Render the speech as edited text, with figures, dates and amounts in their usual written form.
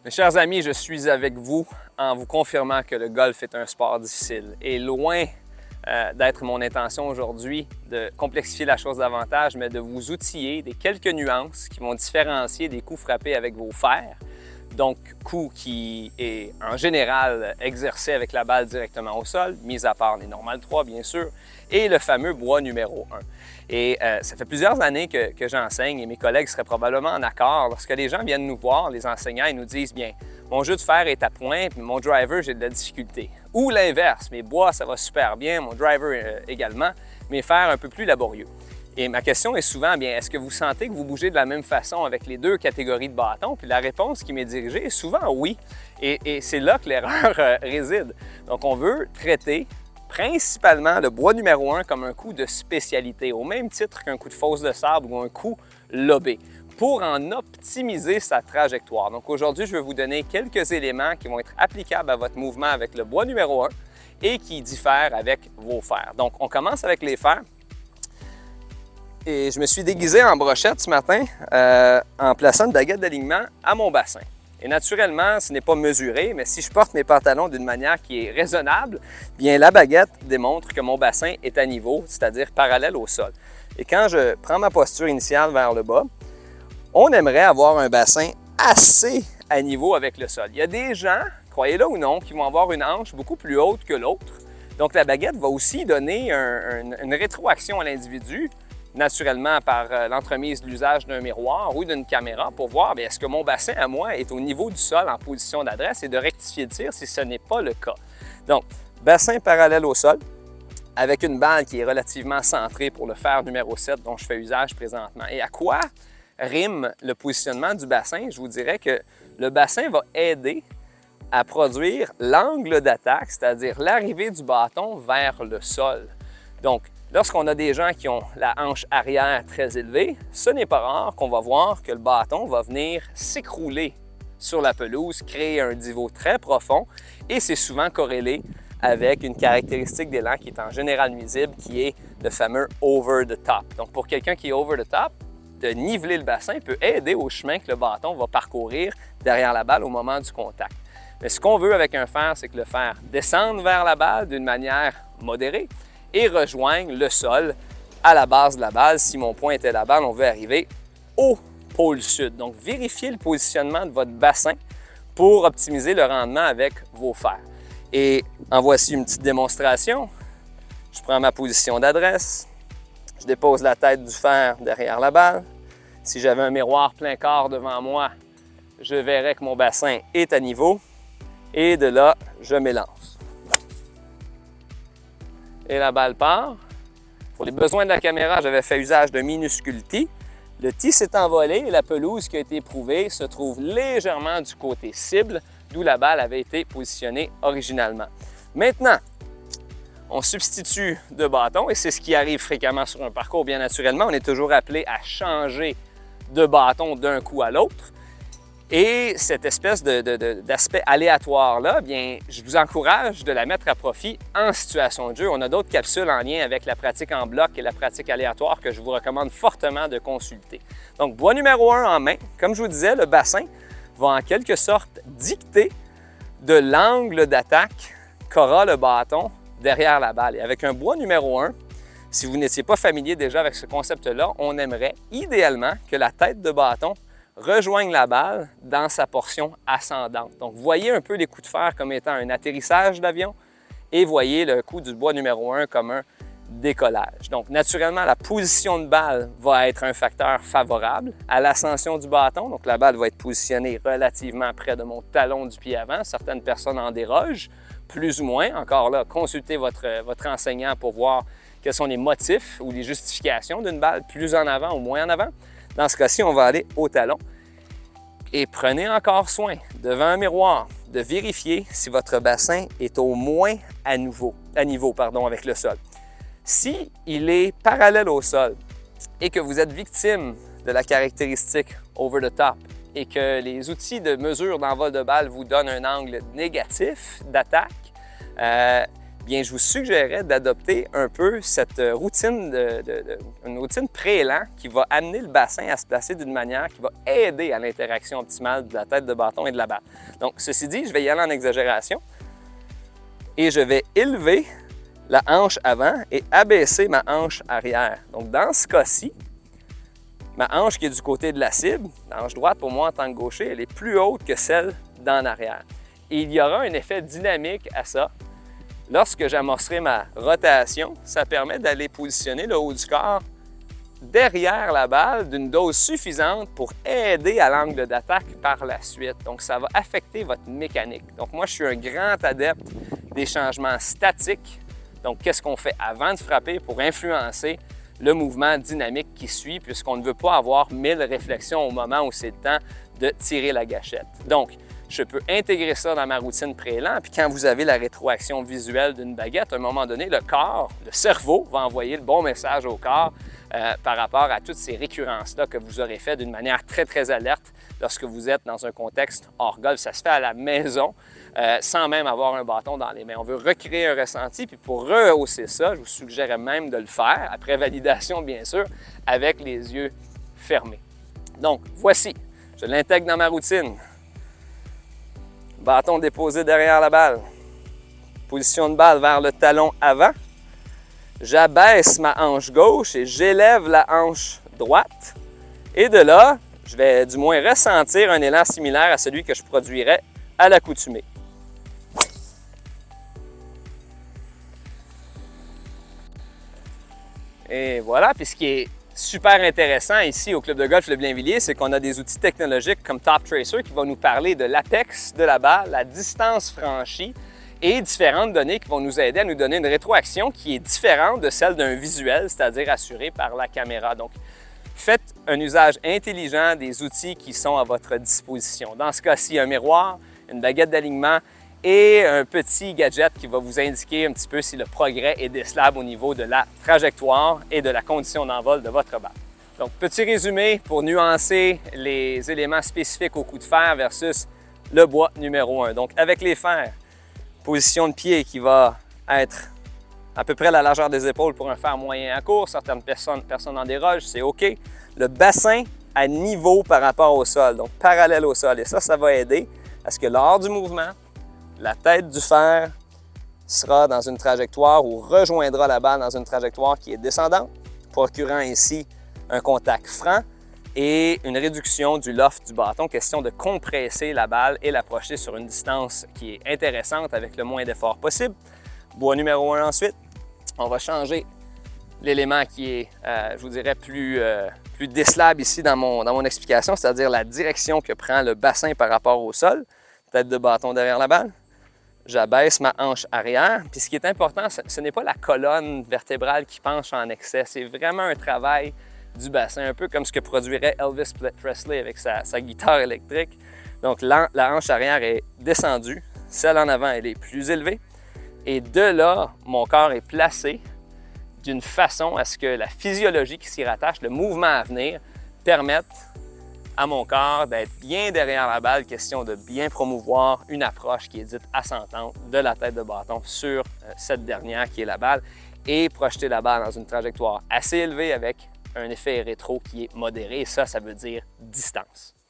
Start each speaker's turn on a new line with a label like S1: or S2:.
S1: Mes chers amis, je suis avec vous en vous confirmant que le golf est un sport difficile. Et loin d'être mon intention aujourd'hui de complexifier la chose davantage, mais de vous outiller des quelques nuances qui vont différencier des coups frappés avec vos fers. Donc, coup qui est en général exercé avec la balle directement au sol, mis à part les normales 3 bien sûr, et le fameux bois numéro 1. Et ça fait plusieurs années que j'enseigne et mes collègues seraient probablement en accord. Lorsque les gens viennent nous voir, les enseignants, ils nous disent « Bien, mon jeu de fer est à point, puis mon driver, j'ai de la difficulté. » Ou l'inverse, mes bois, ça va super bien, mon driver également, mes fers un peu plus laborieux. Et ma question est souvent, bien, est-ce que vous sentez que vous bougez de la même façon avec les deux catégories de bâtons? Puis la réponse qui m'est dirigée est souvent oui. Et c'est là que l'erreur réside. Donc, on veut traiter principalement le bois numéro 1 comme un coup de spécialité, au même titre qu'un coup de fosse de sable ou un coup lobé, pour en optimiser sa trajectoire. Donc, aujourd'hui, je vais vous donner quelques éléments qui vont être applicables à votre mouvement avec le bois numéro 1 et qui diffèrent avec vos fers. Donc, on commence avec les fers. Et je me suis déguisé en brochette ce matin en plaçant une baguette d'alignement à mon bassin. Et naturellement, ce n'est pas mesuré, mais si je porte mes pantalons d'une manière qui est raisonnable, bien la baguette démontre que mon bassin est à niveau, c'est-à-dire parallèle au sol. Et quand je prends ma posture initiale vers le bas, on aimerait avoir un bassin assez à niveau avec le sol. Il y a des gens, croyez-le ou non, qui vont avoir une hanche beaucoup plus haute que l'autre. Donc la baguette va aussi donner une rétroaction à l'individu, naturellement par l'entremise de l'usage d'un miroir ou d'une caméra pour voir est-ce que mon bassin à moi est au niveau du sol en position d'adresse et de rectifier le tir si ce n'est pas le cas. Donc, bassin parallèle au sol avec une balle qui est relativement centrée pour le fer numéro 7 dont je fais usage présentement. Et à quoi rime le positionnement du bassin? Je vous dirais que le bassin va aider à produire l'angle d'attaque, c'est-à-dire l'arrivée du bâton vers le sol. Donc, lorsqu'on a des gens qui ont la hanche arrière très élevée, ce n'est pas rare qu'on va voir que le bâton va venir s'écrouler sur la pelouse, créer un divot très profond et c'est souvent corrélé avec une caractéristique d'élan qui est en général nuisible, qui est le fameux over the top. Donc pour quelqu'un qui est over the top, de niveler le bassin peut aider au chemin que le bâton va parcourir derrière la balle au moment du contact. Mais ce qu'on veut avec un fer, c'est que le fer descende vers la balle d'une manière modérée et rejoigne le sol à la base de la balle. Si mon point était la balle, on veut arriver au pôle sud. Donc, vérifiez le positionnement de votre bassin pour optimiser le rendement avec vos fers. Et en voici une petite démonstration. Je prends ma position d'adresse, je dépose la tête du fer derrière la balle. Si j'avais un miroir plein quart devant moi, je verrais que mon bassin est à niveau et de là, je m'élance. Et la balle part. Pour les besoins de la caméra, j'avais fait usage de minuscules tis. Le tis s'est envolé et la pelouse qui a été éprouvée se trouve légèrement du côté cible, d'où la balle avait été positionnée originalement. Maintenant, on substitue de bâton et c'est ce qui arrive fréquemment sur un parcours, bien naturellement. On est toujours appelé à changer de bâton d'un coup à l'autre. Et cette espèce d'aspect aléatoire-là, bien, je vous encourage de la mettre à profit en situation de jeu. On a d'autres capsules en lien avec la pratique en bloc et la pratique aléatoire que je vous recommande fortement de consulter. Donc, bois numéro 1 en main. Comme je vous disais, le bassin va en quelque sorte dicter de l'angle d'attaque qu'aura le bâton derrière la balle. Et avec un bois numéro 1, si vous n'étiez pas familier déjà avec ce concept-là, on aimerait idéalement que la tête de bâton rejoigne la balle dans sa portion ascendante. Donc, voyez un peu les coups de fer comme étant un atterrissage d'avion et voyez le coup du bois numéro 1 comme un décollage. Donc, naturellement, la position de balle va être un facteur favorable à l'ascension du bâton. Donc, la balle va être positionnée relativement près de mon talon du pied avant. Certaines personnes en dérogent, plus ou moins. Encore là, consultez votre enseignant pour voir quels sont les motifs ou les justifications d'une balle plus en avant ou moins en avant. Dans ce cas-ci, on va aller au talon. Et prenez encore soin, devant un miroir, de vérifier si votre bassin est au moins à niveau avec le sol. Si il est parallèle au sol et que vous êtes victime de la caractéristique over the top et que les outils de mesure d'envol de balle vous donnent un angle négatif d'attaque, bien, je vous suggérerais d'adopter un peu cette routine, une routine pré-élan qui va amener le bassin à se placer d'une manière qui va aider à l'interaction optimale de la tête de bâton et de la balle. Donc, ceci dit, je vais y aller en exagération et je vais élever la hanche avant et abaisser ma hanche arrière. Donc, dans ce cas-ci, ma hanche qui est du côté de la cible, la hanche droite pour moi en tant que gaucher, elle est plus haute que celle d'en arrière. Et il y aura un effet dynamique à ça. Lorsque j'amorcerai ma rotation, ça permet d'aller positionner le haut du corps derrière la balle d'une dose suffisante pour aider à l'angle d'attaque par la suite. Donc, ça va affecter votre mécanique. Donc, moi, je suis un grand adepte des changements statiques. Donc, qu'est-ce qu'on fait avant de frapper pour influencer le mouvement dynamique qui suit, puisqu'on ne veut pas avoir 1000 réflexions au moment où c'est le temps de tirer la gâchette. Donc, je peux intégrer ça dans ma routine pré-élan, puis quand vous avez la rétroaction visuelle d'une baguette, à un moment donné, le corps, le cerveau va envoyer le bon message au corps par rapport à toutes ces récurrences-là que vous aurez fait d'une manière très, très alerte lorsque vous êtes dans un contexte hors golf. Ça se fait à la maison sans même avoir un bâton dans les mains. On veut recréer un ressenti, puis pour rehausser ça, je vous suggérerais même de le faire, après validation bien sûr, avec les yeux fermés. Donc, voici, je l'intègre dans ma routine. Bâton déposé derrière la balle. Position de balle vers le talon avant. J'abaisse ma hanche gauche et j'élève la hanche droite. Et de là, je vais du moins ressentir un élan similaire à celui que je produirais à l'accoutumée. Et voilà, puis ce qui est super intéressant ici au Club de golf Le Blainvilliers, c'est qu'on a des outils technologiques comme Top Tracer qui vont nous parler de l'apex de la balle, la distance franchie et différentes données qui vont nous aider à nous donner une rétroaction qui est différente de celle d'un visuel, c'est-à-dire assuré par la caméra. Donc, faites un usage intelligent des outils qui sont à votre disposition. Dans ce cas-ci, un miroir, une baguette d'alignement et un petit gadget qui va vous indiquer un petit peu si le progrès est décelable au niveau de la trajectoire et de la condition d'envol de votre balle. Donc, petit résumé pour nuancer les éléments spécifiques au coup de fer versus le bois numéro 1. Donc, avec les fers, position de pied qui va être à peu près la largeur des épaules pour un fer moyen à court. Certaines personnes en déroge, c'est OK. Le bassin à niveau par rapport au sol, donc parallèle au sol. Et ça va aider à ce que lors du mouvement, la tête du fer sera dans une trajectoire ou rejoindra la balle dans une trajectoire qui est descendante, procurant ainsi un contact franc et une réduction du loft du bâton. Question de compresser la balle et l'approcher sur une distance qui est intéressante avec le moins d'effort possible. Bois numéro 1 ensuite. On va changer l'élément qui est, je vous dirais, plus décelable ici dans mon explication, c'est-à-dire la direction que prend le bassin par rapport au sol. Tête de bâton derrière la balle. J'abaisse ma hanche arrière. Puis ce qui est important, ce n'est pas la colonne vertébrale qui penche en excès. C'est vraiment un travail du bassin, un peu comme ce que produirait Elvis Presley avec sa guitare électrique. Donc la hanche arrière est descendue, celle en avant elle est plus élevée. Et de là, mon corps est placé d'une façon à ce que la physiologie qui s'y rattache, le mouvement à venir, permette à mon corps d'être bien derrière la balle, question de bien promouvoir une approche qui est dite ascendante de la tête de bâton sur cette dernière qui est la balle et projeter la balle dans une trajectoire assez élevée avec un effet rétro qui est modéré. Et ça veut dire distance.